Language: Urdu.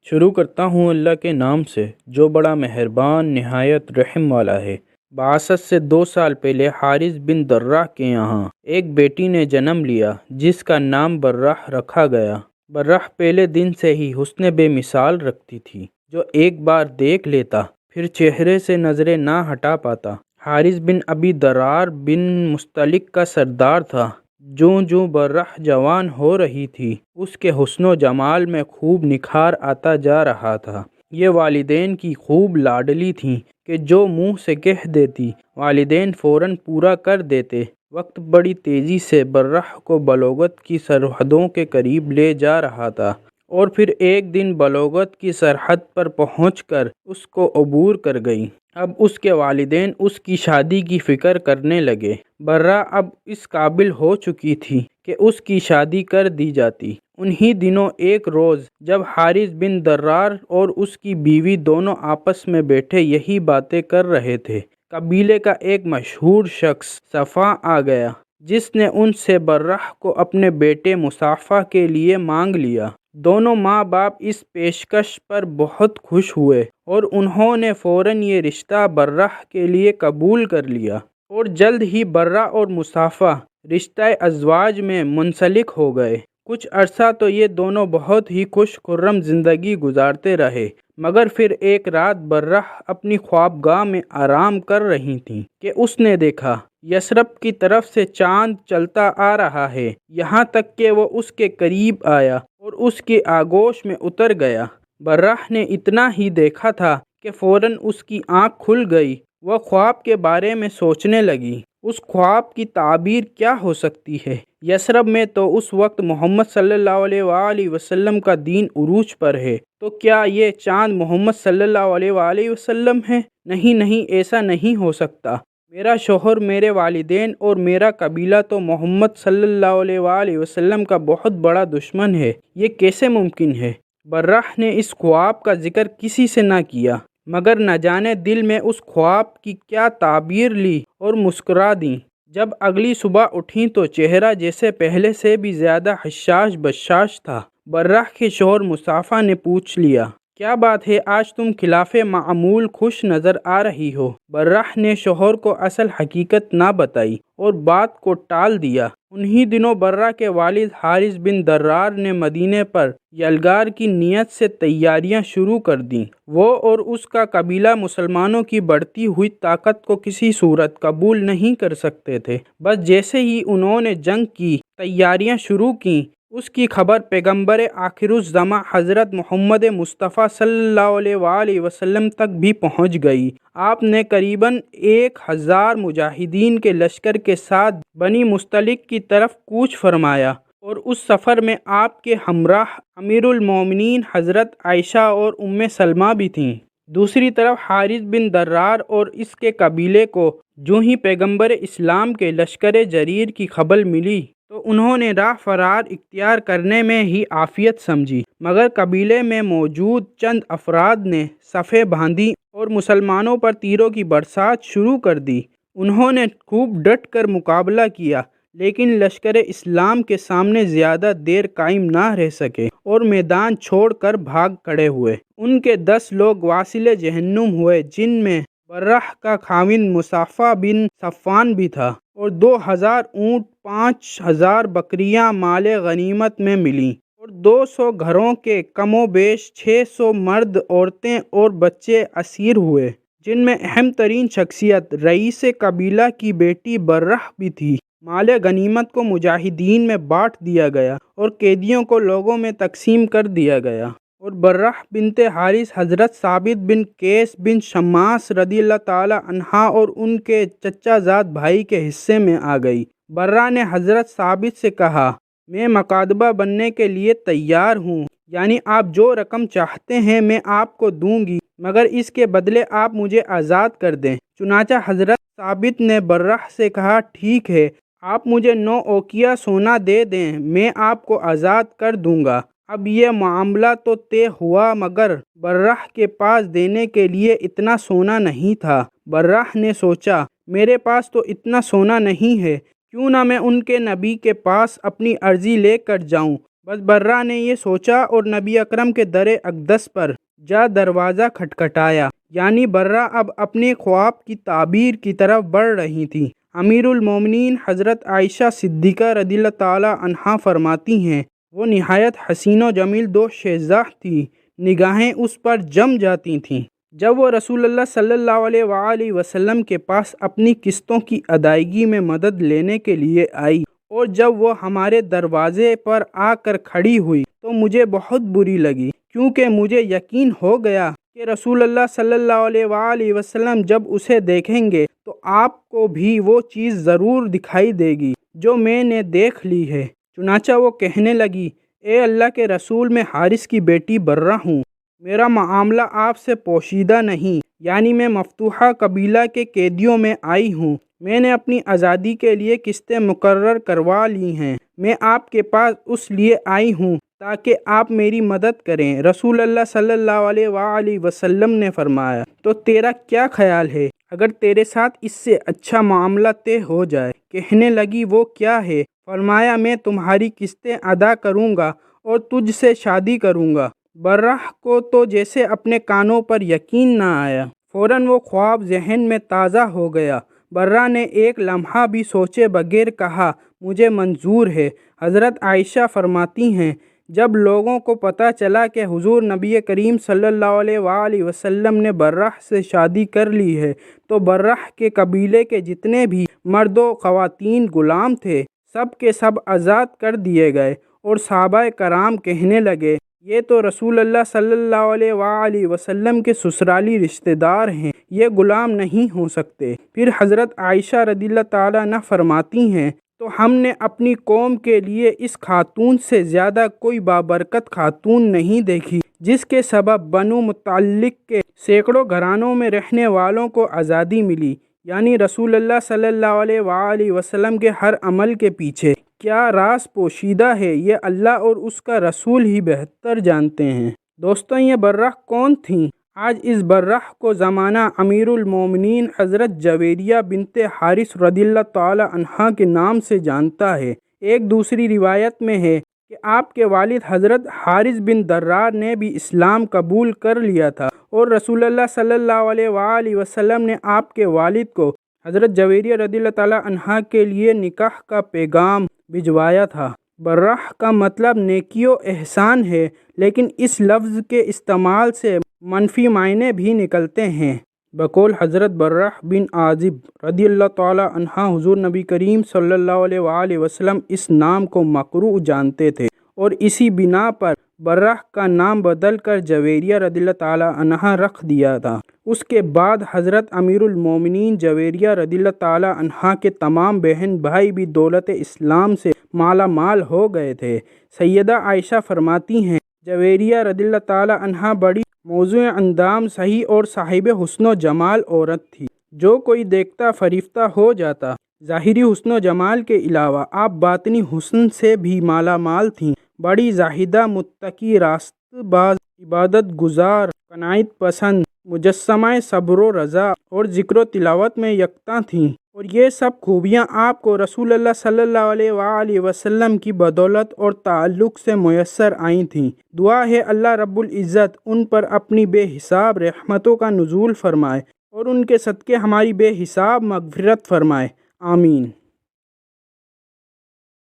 شروع کرتا ہوں اللہ کے نام سے جو بڑا مہربان نہایت رحم والا ہے۔ بعثت سے 2 سال پہلے حارث بن درہ کے یہاں ایک بیٹی نے جنم لیا جس کا نام برہ رکھا گیا۔ برہ پہلے دن سے ہی حسن بے مثال رکھتی تھی، جو ایک بار دیکھ لیتا پھر چہرے سے نظریں نہ ہٹا پاتا۔ حارث بن ابی درار بن مستلق کا سردار تھا۔ جوں برہ جوان ہو رہی تھی اس کے حسن و جمال میں خوب نکھار آتا جا رہا تھا۔ یہ والدین کی خوب لاڈلی تھیں کہ جو منہ سے کہہ دیتی والدین فوراً پورا کر دیتے۔ وقت بڑی تیزی سے برہ کو بلوغت کی سرحدوں کے قریب لے جا رہا تھا، اور پھر ایک دن بلوغت کی سرحد پر پہنچ کر اس کو عبور کر گئی۔ اب اس کے والدین اس کی شادی کی فکر کرنے لگے۔ برہ اب اس قابل ہو چکی تھی کہ اس کی شادی کر دی جاتی۔ انہی دنوں ایک روز جب حارث بن درار اور اس کی بیوی دونوں آپس میں بیٹھے یہی باتیں کر رہے تھے، قبیلے کا ایک مشہور شخص صفا آ گیا، جس نے ان سے برہ کو اپنے بیٹے مصافہ کے لیے مانگ لیا۔ دونوں ماں باپ اس پیشکش پر بہت خوش ہوئے اور انہوں نے فوراً یہ رشتہ برہ کے لیے قبول کر لیا، اور جلد ہی برہ اور مصافہ رشتہ ازواج میں منسلک ہو گئے۔ کچھ عرصہ تو یہ دونوں بہت ہی خوش خرم زندگی گزارتے رہے، مگر پھر ایک رات برہ اپنی خوابگاہ میں آرام کر رہی تھیں کہ اس نے دیکھا یثرب کی طرف سے چاند چلتا آ رہا ہے، یہاں تک کہ وہ اس کے قریب آیا اور اس کی آغوش میں اتر گیا۔ برہ نے اتنا ہی دیکھا تھا کہ فوراً اس کی آنکھ کھل گئی۔ وہ خواب کے بارے میں سوچنے لگی، اس خواب کی تعبیر کیا ہو سکتی ہے؟ یثرب میں تو اس وقت محمد صلی اللہ علیہ وآلہ وسلم کا دین عروج پر ہے، تو کیا یہ چاند محمد صلی اللہ علیہ وآلہ وسلم ہے؟ نہیں، ایسا نہیں ہو سکتا۔ میرا شوہر، میرے والدین اور میرا قبیلہ تو محمد صلی اللہ علیہ وآلہ وسلم کا بہت بڑا دشمن ہے، یہ کیسے ممکن ہے؟ برہ نے اس خواب کا ذکر کسی سے نہ کیا، مگر نہ جانے دل میں اس خواب کی کیا تعبیر لی اور مسکرا دیں۔ جب اگلی صبح اٹھیں تو چہرہ جیسے پہلے سے بھی زیادہ حشاش بشاش تھا۔ برہ کے شوہر مصافہ نے پوچھ لیا، کیا بات ہے، آج تم خلاف معمول خوش نظر آ رہی ہو؟ برہ نے شوہر کو اصل حقیقت نہ بتائی اور بات کو ٹال دیا۔ انہی دنوں برہ کے والد حارث بن درار نے مدینے پر یلغار کی نیت سے تیاریاں شروع کر دیں۔ وہ اور اس کا قبیلہ مسلمانوں کی بڑھتی ہوئی طاقت کو کسی صورت قبول نہیں کر سکتے تھے۔ بس جیسے ہی انہوں نے جنگ کی تیاریاں شروع کیں، اس کی خبر پیغمبر آخر الزماں حضرت محمد مصطفیٰ صلی اللہ علیہ وآلہ وسلم تک بھی پہنچ گئی۔ آپ نے قریباً 1000 مجاہدین کے لشکر کے ساتھ بنی مستلق کی طرف کوچ فرمایا، اور اس سفر میں آپ کے ہمراہ امیر المومنین حضرت عائشہ اور سلمہ بھی تھیں۔ دوسری طرف حارث بن درار اور اس کے قبیلے کو جو ہی پیغمبر اسلام کے لشکر جریر کی خبر ملی تو انہوں نے راہ فرار اختیار کرنے میں ہی عافیت سمجھی، مگر قبیلے میں موجود چند افراد نے صفیں باندھی اور مسلمانوں پر تیروں کی برسات شروع کر دی۔ انہوں نے خوب ڈٹ کر مقابلہ کیا، لیکن لشکر اسلام کے سامنے زیادہ دیر قائم نہ رہ سکے اور میدان چھوڑ کر بھاگ کھڑے ہوئے۔ ان کے 10 لوگ واصل جہنم ہوئے، جن میں برہ کا خاوند مصافہ بن صفان بھی تھا، اور 2000 اونٹ، 5000 بکریاں مال غنیمت میں ملیں، اور 200 گھروں کے کم و بیش 600 مرد، عورتیں اور بچے اسیر ہوئے، جن میں اہم ترین شخصیت رئیس قبیلہ کی بیٹی برہ بھی تھی۔ مال غنیمت کو مجاہدین میں بانٹ دیا گیا اور قیدیوں کو لوگوں میں تقسیم کر دیا گیا، اور برہ بنت حارث حضرت ثابت بن قیس بن شماس رضی اللہ تعالی عنہا اور ان کے چچا زاد بھائی کے حصے میں آ گئی۔ برہ نے حضرت ثابت سے کہا، میں مکاتبہ بننے کے لیے تیار ہوں، یعنی آپ جو رقم چاہتے ہیں میں آپ کو دوں گی، مگر اس کے بدلے آپ مجھے آزاد کر دیں۔ چنانچہ حضرت ثابت نے برہ سے کہا، ٹھیک ہے، آپ مجھے 9 اوقیہ سونا دے دیں، میں آپ کو آزاد کر دوں گا۔ اب یہ معاملہ تو طے ہوا، مگر برہ کے پاس دینے کے لیے اتنا سونا نہیں تھا۔ برہ نے سوچا، میرے پاس تو اتنا سونا نہیں ہے، کیوں نہ میں ان کے نبی کے پاس اپنی عرضی لے کر جاؤں بس برہ نے یہ سوچا اور نبی اکرم کے در اقدس پر جا دروازہ کھٹکھٹایا، یعنی برہ اب اپنے خواب کی تعبیر کی طرف بڑھ رہی تھی۔ امیر المومنین حضرت عائشہ صدیقہ رضی اللہ تعالی عنہا فرماتی ہیں، وہ نہایت حسین و جمیل دو شہزاد تھی، نگاہیں اس پر جم جاتی تھیں۔ جب وہ رسول اللہ صلی اللہ علیہ وآلہ وسلم کے پاس اپنی قسطوں کی ادائیگی میں مدد لینے کے لیے آئی اور جب وہ ہمارے دروازے پر آ کر کھڑی ہوئی تو مجھے بہت بری لگی، کیونکہ مجھے یقین ہو گیا کہ رسول اللہ صلی اللہ علیہ وآلہ وسلم جب اسے دیکھیں گے تو آپ کو بھی وہ چیز ضرور دکھائی دے گی جو میں نے دیکھ لی ہے۔ چنانچہ وہ کہنے لگی، اے اللہ کے رسول، میں حارث کی بیٹی برہ ہوں، میرا معاملہ آپ سے پوشیدہ نہیں، یعنی میں مفتوحہ قبیلہ کے قیدیوں میں آئی ہوں، میں نے اپنی آزادی کے لیے قسطیں مقرر کروا لی ہیں، میں آپ کے پاس اس لیے آئی ہوں تاکہ آپ میری مدد کریں۔ رسول اللہ صلی اللہ علیہ وآلہ وسلم نے فرمایا، تو تیرا کیا خیال ہے اگر تیرے ساتھ اس سے اچھا معاملہ طے ہو جائے؟ کہنے لگی، وہ کیا ہے؟ فرمایا، میں تمہاری قسطیں ادا کروں گا اور تجھ سے شادی کروں گا۔ برہ کو تو جیسے اپنے کانوں پر یقین نہ آیا، فوراً وہ خواب ذہن میں تازہ ہو گیا۔ برہ نے ایک لمحہ بھی سوچے بغیر کہا، مجھے منظور ہے۔ حضرت عائشہ فرماتی ہیں، جب لوگوں کو پتہ چلا کہ حضور نبی کریم صلی اللہ علیہ وآلہ وسلم نے برہ سے شادی کر لی ہے تو برہ کے قبیلے کے جتنے بھی مرد و خواتین غلام تھے سب کے سب آزاد کر دیے گئے، اور صحابہ کرام کہنے لگے، یہ تو رسول اللہ صلی اللہ علیہ وآلہ وسلم کے سسرالی رشتہ دار ہیں، یہ غلام نہیں ہو سکتے۔ پھر حضرت عائشہ رضی اللہ تعالیٰ عنہ فرماتی ہیں، تو ہم نے اپنی قوم کے لیے اس خاتون سے زیادہ کوئی بابرکت خاتون نہیں دیکھی، جس کے سبب بنو مطلق کے سینکڑوں گھرانوں میں رہنے والوں کو آزادی ملی، یعنی رسول اللہ صلی اللہ علیہ وآلہ وسلم کے ہر عمل کے پیچھے کیا راز پوشیدہ ہے، یہ اللہ اور اس کا رسول ہی بہتر جانتے ہیں۔ دوستوں، یہ برہ کون تھیں؟ آج اس برہ کو زمانہ امیر المومنین حضرت جویریہ بنت حارث رضی اللہ تعالی عنہا کے نام سے جانتا ہے۔ ایک دوسری روایت میں ہے کہ آپ کے والد حضرت حارث بن درار نے بھی اسلام قبول کر لیا تھا اور رسول اللہ صلی اللہ علیہ وآلہ وسلم نے آپ کے والد کو حضرت جویریہ رضی اللہ تعالی عنہا کے لیے نکاح کا پیغام بھجوایا تھا۔ برہ کا مطلب نیکی و احسان ہے، لیکن اس لفظ کے استعمال سے منفی معنی بھی نکلتے ہیں۔ بقول حضرت برہ بن عازب رضی اللہ تعالی عنہ، حضور نبی کریم صلی اللہ علیہ وآلہ وسلم اس نام کو مقروء جانتے تھے اور اسی بنا پر برہ کا نام بدل کر جویریہ رضی اللہ تعالی عنہ رکھ دیا تھا۔ اس کے بعد حضرت امیر المومنین جویریہ رضی اللہ تعالی عنہ کے تمام بہن بھائی بھی دولت اسلام سے مالا مال ہو گئے تھے۔ سیدہ عائشہ فرماتی ہیں، جویریہ رضی اللہ تعالی عنہ بڑی موضوع اندام، صحیح اور صاحب حسن و جمال عورت تھی، جو کوئی دیکھتا فریفتہ ہو جاتا۔ ظاہری حسن و جمال کے علاوہ آپ باطنی حسن سے بھی مالا مال تھیں، بڑی زاہدہ، متقی، راست باز، عبادت گزار، قناعت پسند، مجسمہ صبر و رضا اور ذکر و تلاوت میں یکتا تھیں، اور یہ سب خوبیاں آپ کو رسول اللہ صلی اللہ علیہ وآلہ وسلم کی بدولت اور تعلق سے میسر آئی تھیں۔ دعا ہے اللہ رب العزت ان پر اپنی بے حساب رحمتوں کا نزول فرمائے اور ان کے صدقے ہماری بے حساب مغفرت فرمائے، آمین۔